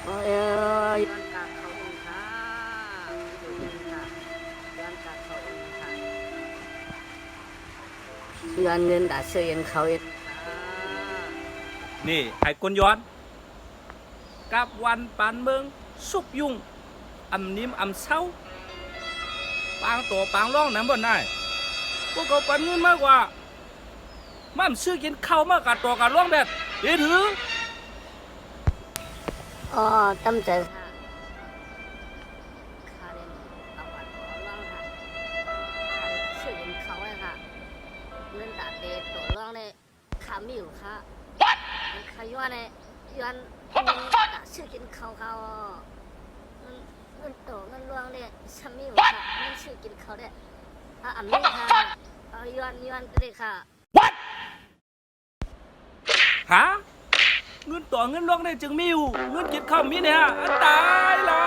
ย้อนกากเขาเองค่ะอยู่เองค่ะย้อนกากเขาเองค่ะย้อนเงินด่าเสียงเขาเองค่ะนี่ไอ้คนย้อนกับวันปานเมืองสุกยุ่งอำนิ่มอำเศร้าปางตัวปางร่องน้ำบ่ได้พวกเขาปันเงินมากกว่ามันซื้อกินข้าวมากกว่าตัวกับร่องแบบเดือถืออ๋อตั้งใจค่ะคาเรนเอาวันขอร้องค่ะคาเรนช่วยกินเขาเลยค่ะเงินด่าเดตัวร้องเลยขาไม่อยู่ค่ะขย้อนเลยย้อนเงินด่าช่วยกินเขาเขาเงินโตเงินร้องเลยฉันไม่อยู่ค่ะเงินช่วยกินเขาเลยอันนี้ค่ะย้อนก็ได้ค่ะ ฮะเงินต่อเงินร่องได้จึงมีอยู่เงินกินข้าวมีเนี่ยตายละ